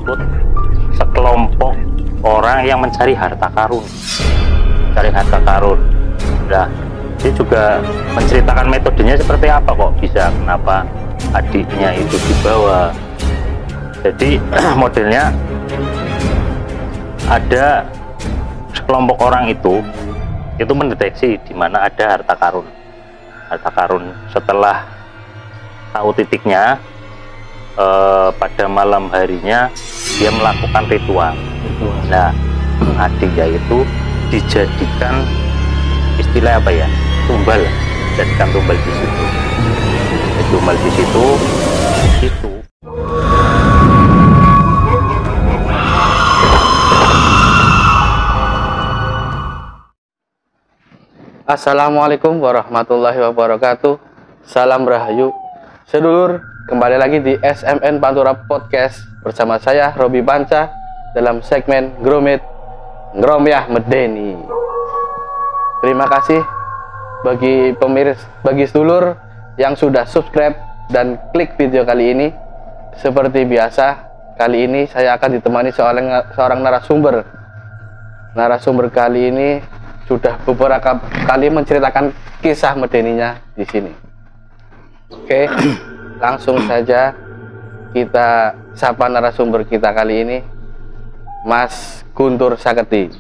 ikut sekelompok orang yang mencari harta karun. Nah, dia juga menceritakan metodenya seperti apa kok bisa, kenapa adiknya itu dibawa. Jadi modelnya ada sekelompok orang itu mendeteksi di mana ada harta karun. Setelah tahu titiknya, pada malam harinya dia melakukan ritual. Nah, adiknya itu dijadikan istilah apa ya, tumbal, dijadikan tumbal di situ. Tumbal di situ itu. Assalamualaikum warahmatullahi wabarakatuh. Salam rahayu sedulur, kembali lagi di SMN Pantura Podcast bersama saya Robi Panca dalam segmen Gromit Ngromyah Medeni. Terima kasih bagi sedulur yang sudah subscribe dan klik video kali ini. Seperti biasa, kali ini saya akan ditemani seorang narasumber. Narasumber kali ini sudah beberapa kali menceritakan kisah medeninya di sini. Oke, langsung saja kita sapa narasumber kita kali ini, Mas Guntur Saketi.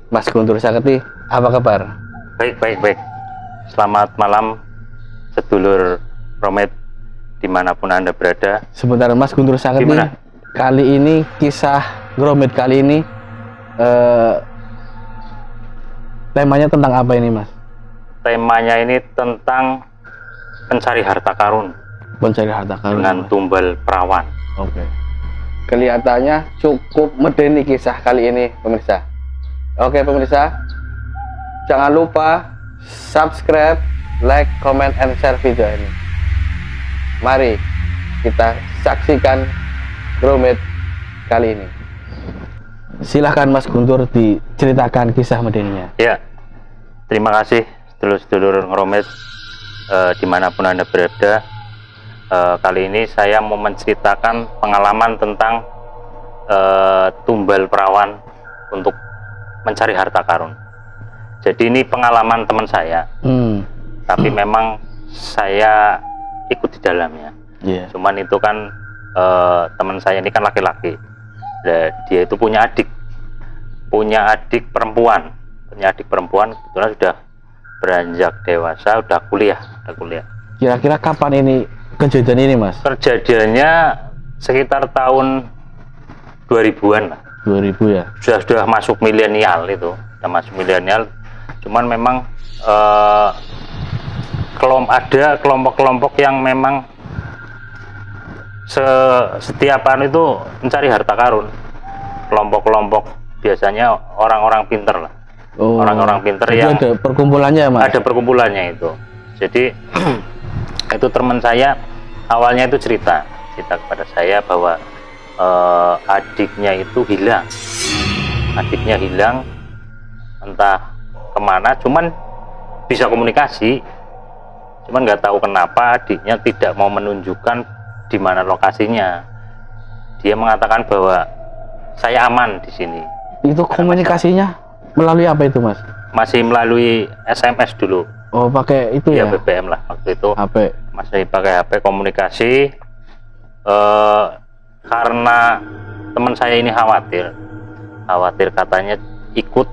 Mas Guntur Saketi, apa kabar? Baik. Selamat malam sedulur Romet dimanapun Anda berada. Sebentar Mas Guntur Saketi, gimana? Kali ini kisah Gromit kali ini temanya tentang apa ini, Mas? Temanya ini tentang pencari harta karun. Pencari harta karun dengan tumbal perawan. Oke. Kelihatannya cukup medeni kisah kali ini, pemirsa. Oke, pemirsa, jangan lupa subscribe, like, comment, and share video ini. Mari kita saksikan Gromit kali ini. Silahkan Mas Guntur diceritakan kisah medeninya. Ya, terima kasih sedulur-sedulur Ngromit dimanapun Anda berada. Kali ini saya mau menceritakan pengalaman tentang tumbal perawan untuk mencari harta karun. Jadi ini pengalaman teman saya, tapi memang saya ikut di dalamnya. Cuman itu kan teman saya ini kan laki-laki. Dia itu punya adik perempuan, kebetulan sudah beranjak dewasa, udah kuliah. Kira-kira kapan ini kejadian ini, Mas? Kejadiannya sekitar tahun 2000-an lah. 2000 ya. Sudah masuk milenial itu, Cuman memang ada kelompok-kelompok yang memang setiap itu mencari harta karun. Kelompok-kelompok biasanya orang-orang pinter lah. Orang-orang pinter yang ada perkumpulannya, Mas? Ada perkumpulannya itu. Jadi itu teman saya awalnya itu cerita kepada saya bahwa adiknya itu hilang. Entah kemana, cuman bisa komunikasi, cuman nggak tahu kenapa adiknya tidak mau menunjukkan di mana lokasinya. Dia mengatakan bahwa saya aman di sini. Itu komunikasinya melalui apa itu, Mas? Masih melalui SMS dulu. Oh, pakai itu ya? BBM lah waktu itu. HP. Masih pakai HP komunikasi. Karena teman saya ini khawatir katanya ikut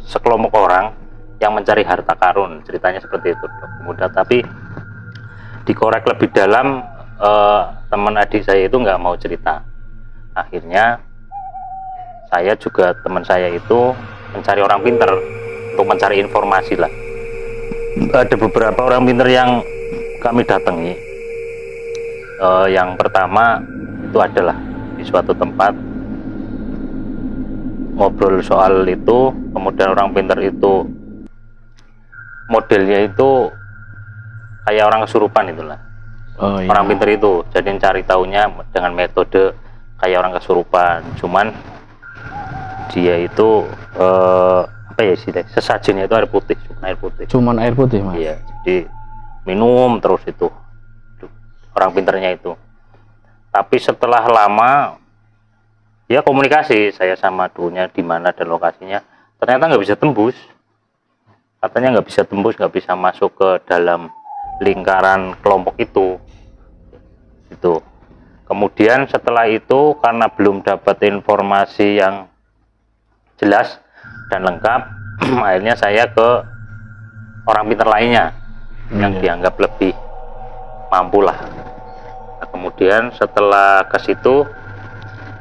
sekelompok orang yang mencari harta karun, ceritanya seperti itu. Kemudian tapi dikorek lebih dalam, teman adik saya itu nggak mau cerita. Akhirnya teman saya itu mencari orang pinter untuk mencari informasi lah. Ada beberapa orang pinter yang kami datangi. Yang pertama itu adalah di suatu tempat ngobrol soal itu, kemudian orang pinter itu modelnya itu kayak orang kesurupan itulah. Orang pinter itu jadi cari taunya dengan metode kayak orang kesurupan, cuman dia itu apa ya sih, sesajennya itu air putih, cuman air putih, Mas. Iya, jadi minum terus itu orang pinternya itu. Tapi setelah lama ya komunikasi saya sama duonya di mana dan lokasinya, ternyata nggak bisa tembus. Katanya nggak bisa tembus, nggak bisa masuk ke dalam lingkaran kelompok itu. Kemudian setelah itu karena belum dapat informasi yang jelas dan lengkap, akhirnya saya ke orang pintar lainnya yang dianggap lebih mampu lah. Nah, kemudian setelah ke situ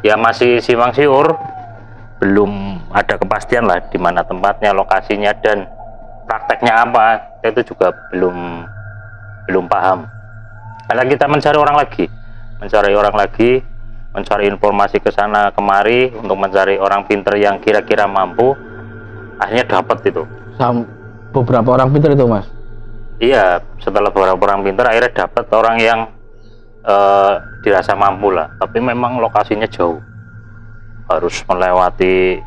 ya masih simpang siur, belum ada kepastian lah di mana tempatnya, lokasinya, dan prakteknya apa. Itu juga belum paham. Karena kita mencari orang lagi, mencari informasi ke sana kemari untuk mencari orang pinter yang kira-kira mampu. Akhirnya dapat itu. Beberapa orang pinter itu, Mas? Iya, setelah beberapa orang pinter akhirnya dapat orang yang dirasa mampu lah. Tapi memang lokasinya jauh, harus melewati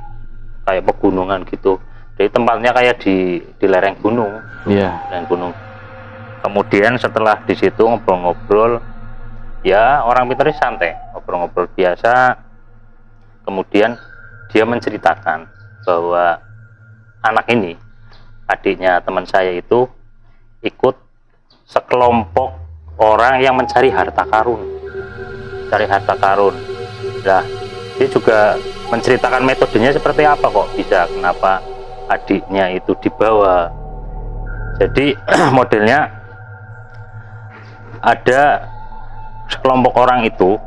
kayak pegunungan gitu. Jadi tempatnya kayak di lereng gunung. Iya. Lereng gunung. Kemudian setelah di situ ngobrol-ngobrol, ya orang pintar santai, ngobrol-ngobrol biasa. Kemudian dia menceritakan bahwa anak ini, adiknya teman saya itu, ikut sekelompok orang yang mencari harta karun. Nah, dia juga menceritakan metodenya seperti apa kok bisa, kenapa adiknya itu dibawa. Jadi modelnya ada sekelompok orang itu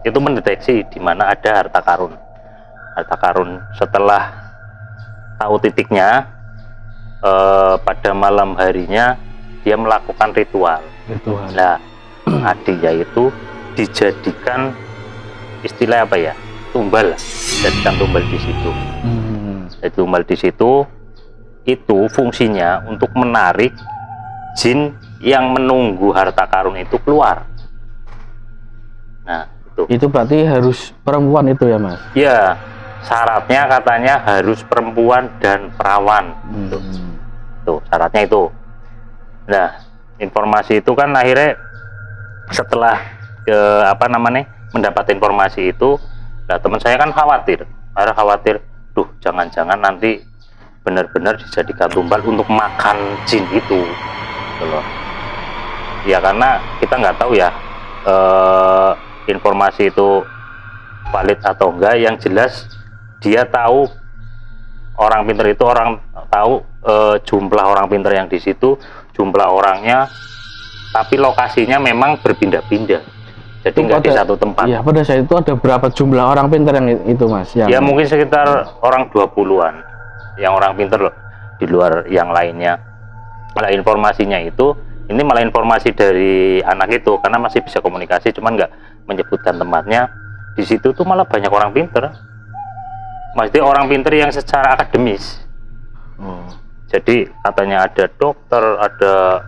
mendeteksi di mana ada harta karun. Setelah tahu titiknya, pada malam harinya dia melakukan ritual. Nah, adiknya itu dijadikan istilah apa ya, tumbal, dijadikan tumbal di situ. Jadi tumbal di situ itu fungsinya untuk menarik jin yang menunggu harta karun itu keluar. Nah, itu berarti harus perempuan itu ya, Mas? Ya, syaratnya katanya harus perempuan dan perawan. Tuh, syaratnya itu. Nah, informasi itu kan akhirnya setelah mendapat informasi itu, nah teman saya kan khawatir, duh jangan-jangan nanti benar-benar dijadikan tumbal untuk makan jin itu, gitu loh. Ya karena kita nggak tahu ya informasi itu valid atau enggak. Yang jelas dia tahu, orang pinter itu tahu jumlah orang pinter yang di situ, jumlah orangnya, tapi lokasinya memang berpindah-pindah, jadi nggak di satu tempat. Iya, pada saat itu ada berapa jumlah orang pinter yang itu, Mas? Ya mungkin sekitar orang 20-an yang orang pinter loh, di luar yang lainnya. Malah informasinya itu, ini malah informasi dari anak itu, karena masih bisa komunikasi, cuman nggak menyebutkan tempatnya. Di situ tuh malah banyak orang pinter, maksudnya orang pinter yang secara akademis. Jadi katanya ada dokter, ada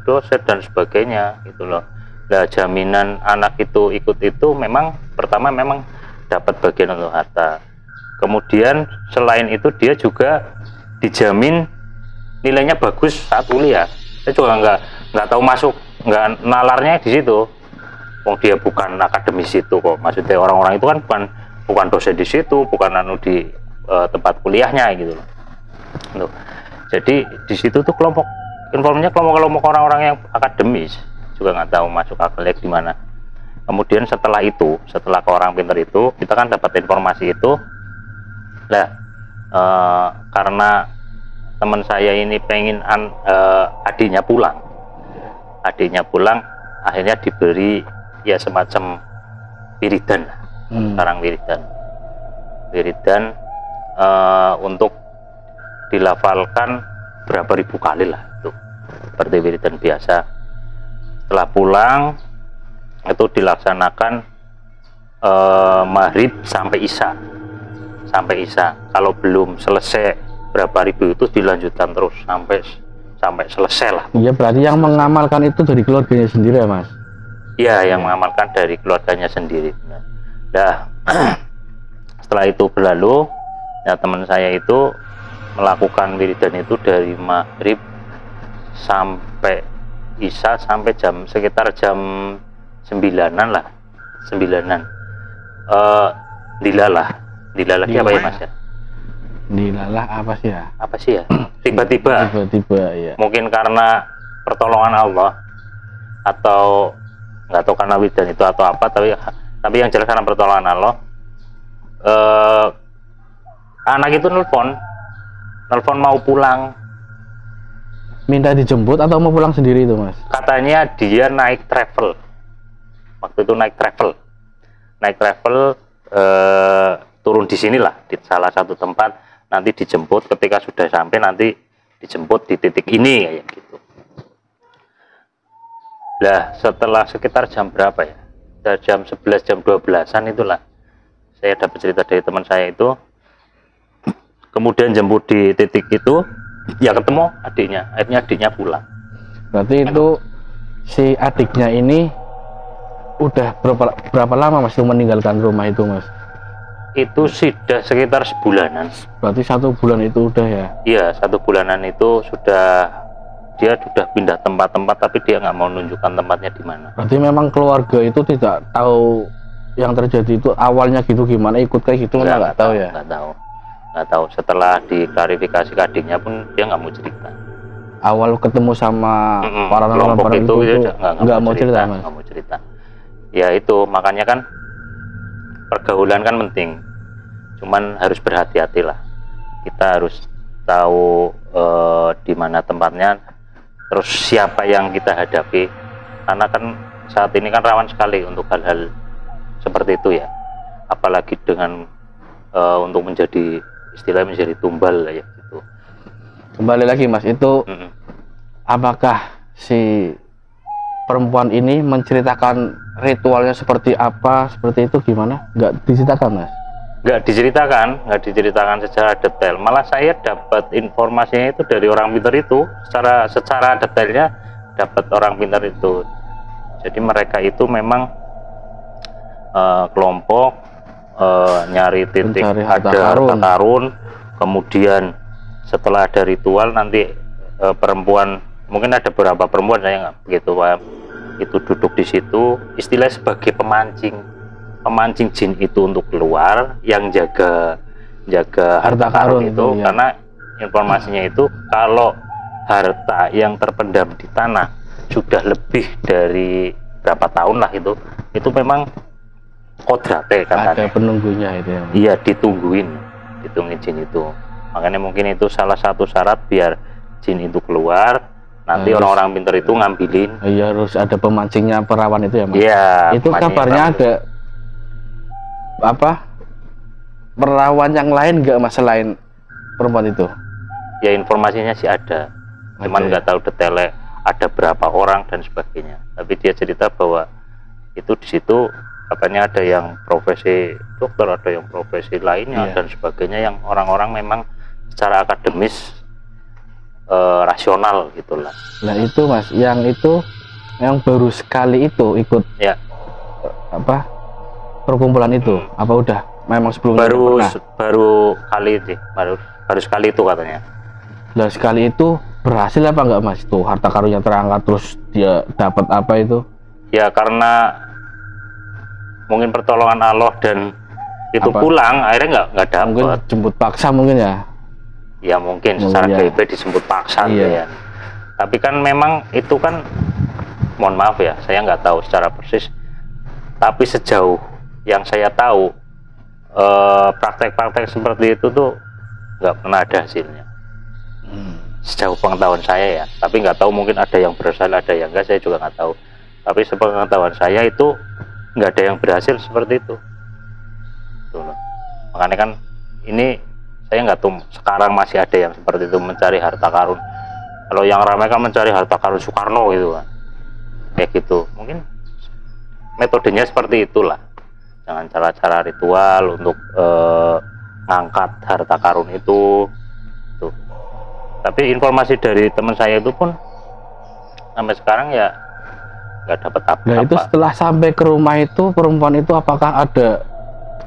dosen dan sebagainya, gitu loh. Nah, jaminan anak itu ikut itu memang pertama memang dapat bagian untuk harta. Kemudian selain itu dia juga dijamin nilainya bagus saat kuliah. Saya juga nggak tahu masuk, nggak nalarnya di situ. Wong dia bukan akademis itu kok. Maksudnya orang-orang itu kan bukan dosen di situ, bukan di tempat kuliahnya gitu loh. Tuh. Jadi di situ tuh kelompok orang-orang yang akademis, juga nggak tahu masuk akal di mana. Kemudian setelah ke orang pintar itu, kita kan dapat informasi itu. Nah, karena teman saya ini pengen adiknya pulang, akhirnya diberi ya semacam wiridan, sekarang wiridan untuk dilafalkan berapa ribu kali lah, itu seperti wiridan biasa. Setelah pulang itu dilaksanakan maghrib sampai isya. Kalau belum selesai berapa ribu itu dilanjutkan terus sampai selesai lah. Iya, berarti yang mengamalkan itu dari keluarganya sendiri ya, Mas? Iya, yang mengamalkan dari keluarganya sendiri. Nah, setelah itu berlalu, ya teman saya itu melakukan wiridan itu dari maghrib sampai isya, sampai sekitar jam 9-an lah, sembilanan. Dilalah apa ya Mas ya? Dilalah apa sih ya? Apa sih ya? Tiba-tiba ya. mungkin karena pertolongan Allah atau nggak tahu karena widan itu atau apa, tapi yang jelas karena pertolongan Allah, anak itu nelpon mau pulang, minta dijemput atau mau pulang sendiri itu Mas? Katanya dia naik travel, waktu itu naik travel turun di sinilah di salah satu tempat, nanti dijemput ketika sudah sampai, nanti dijemput di titik ini kayak gitu. Lah setelah sekitar jam berapa ya, jam 11 jam 12-an itulah saya dapat cerita dari teman saya itu, kemudian jemput di titik itu ya ketemu adiknya, akhirnya adiknya pulang. Berarti itu si adiknya ini udah berapa lama Mas itu meninggalkan rumah itu Mas? Itu sudah sekitar sebulanan. Berarti 1 bulan itu udah ya? Iya, 1 bulanan itu dia sudah pindah tempat-tempat, tapi dia nggak mau menunjukkan tempatnya di mana. Berarti memang keluarga itu tidak tahu yang terjadi itu awalnya gitu gimana, ikut kayak gitu nggak tahu ya? Nggak tahu. Setelah diklarifikasi ke adiknya pun dia nggak mau cerita. Awal ketemu sama paranormal itu nggak mau cerita, Mas. Nggak mau cerita. Ya itu makanya kan pergaulan kan penting, cuman harus berhati-hati lah. Kita harus tahu di mana tempatnya, terus siapa yang kita hadapi, karena kan saat ini kan rawan sekali untuk hal-hal seperti itu ya, apalagi dengan untuk menjadi tumbal ya gitu. Kembali lagi Mas, itu apakah si perempuan ini menceritakan ritualnya seperti apa, seperti itu gimana? Nggak diceritakan Mas? Nggak diceritakan secara detail. Malah saya dapat informasinya itu dari orang pintar itu, secara detailnya dapat orang pintar itu. Jadi mereka itu memang kelompok nyari titik ada harta karun, kemudian setelah ada ritual nanti perempuan, mungkin ada beberapa perempuan, saya nggak begitu paham, itu duduk di situ, istilahnya sebagai pemancing jin itu untuk keluar, yang jaga harta karun itu ya. Karena informasinya itu kalau harta yang terpendam di tanah sudah lebih dari berapa tahun lah, itu memang kodrate katanya, ada penunggunya itu ya. Iya, ditungguin jin itu. Makanya mungkin itu salah satu syarat biar jin itu keluar. Nanti orang-orang pintar itu ngambilin. Iya, harus ada pemancingnya, perawan itu ya Mas? Iya. Itu kabarnya ada apa, perawan yang lain nggak Mas selain perempuan itu? Ya informasinya sih ada, cuman nggak tahu detailnya ada berapa orang dan sebagainya. Tapi dia cerita bahwa itu di situ katanya ada yang profesi dokter, ada yang profesi lainnya dan sebagainya, yang orang-orang memang secara akademis rasional gitulah. Nah itu Mas, yang baru sekali itu ikut ya apa perkumpulan itu, apa udah memang sebelumnya baru sekali itu katanya. Nah sekali itu berhasil apa enggak Mas, tuh harta karunnya terangkat terus dia dapat apa itu? Ya karena mungkin pertolongan Allah dan itu pulang, akhirnya nggak dapat. Mungkin jemput paksa mungkin ya. Ya mungkin secara gaib disebut paksa ya. Tapi kan memang itu kan, mohon maaf ya, saya nggak tahu secara persis. Tapi sejauh yang saya tahu, praktek-praktek seperti itu tuh nggak pernah ada hasilnya. Sejauh pengetahuan saya ya. Tapi nggak tahu, mungkin ada yang berhasil, ada yang enggak, saya juga nggak tahu. Tapi sepengetahuan saya itu nggak ada yang berhasil seperti itu. Tuh loh. Makanya kan ini saya nggak tahu sekarang masih ada yang seperti itu mencari harta karun. Kalau yang ramai kan mencari harta karun Soekarno gitu kan, kayak gitu. Mungkin metodenya seperti itulah, jangan cara-cara ritual untuk ngangkat harta karun itu tuh. Tapi informasi dari teman saya itu pun sampai sekarang ya nggak dapat apa-apa. Nah itu setelah sampai ke rumah itu, perempuan itu apakah ada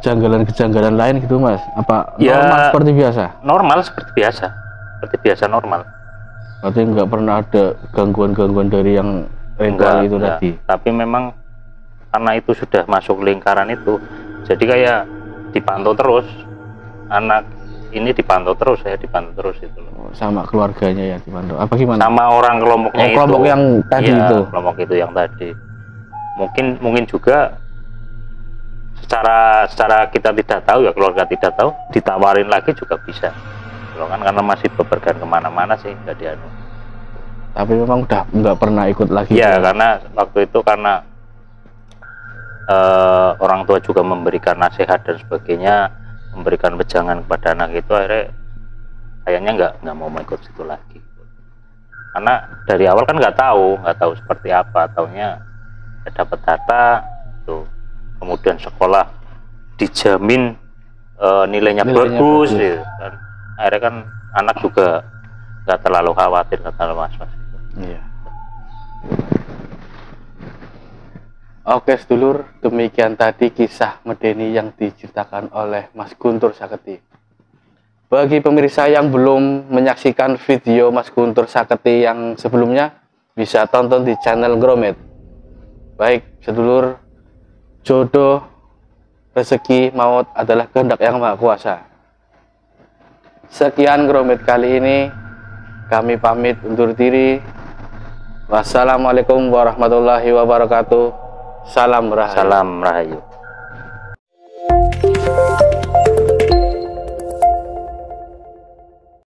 kejanggalan lain gitu Mas? Apa ya, normal seperti biasa? Normal seperti biasa normal. Berarti nggak pernah ada gangguan-gangguan dari yang ritual itu tadi? Tapi memang karena itu sudah masuk lingkaran itu, jadi kayak dipantau terus, anak ini dipantau terus, saya dipantau terus itu loh. Sama keluarganya ya dipantau apa gimana? Sama orang kelompoknya itu. Kelompok yang tadi Iya, itu. kelompok itu yang tadi. Mungkin juga secara kita tidak tahu ya, keluarga tidak tahu, ditawarin lagi juga bisa. Loh kan karena masih bepergian kemana-mana sih, nggak dianu. Tapi memang udah nggak pernah ikut lagi. Iya, karena waktu itu karena orang tua juga memberikan nasihat dan sebagainya, memberikan wejangan kepada anak itu, akhirnya kayaknya nggak mau ikut situ lagi. Karena dari awal kan nggak tahu seperti apa, taunya dapat data tuh, kemudian sekolah dijamin nilainya bagus. Ya, kan. Akhirnya kan anak juga nggak terlalu khawatir, nggak terlalu was-was. Iya. Oke sedulur, demikian tadi kisah medeni yang diceritakan oleh Mas Guntur Saketi. Bagi pemirsa yang belum menyaksikan video Mas Guntur Saketi yang sebelumnya, bisa tonton di channel Gromet. Baik sedulur, jodoh, rezeki, maut adalah kehendak yang maha kuasa. Sekian Gromet kali ini, kami pamit undur diri. Wassalamualaikum warahmatullahi wabarakatuh. Salam Rahayu. Salam Rahayu.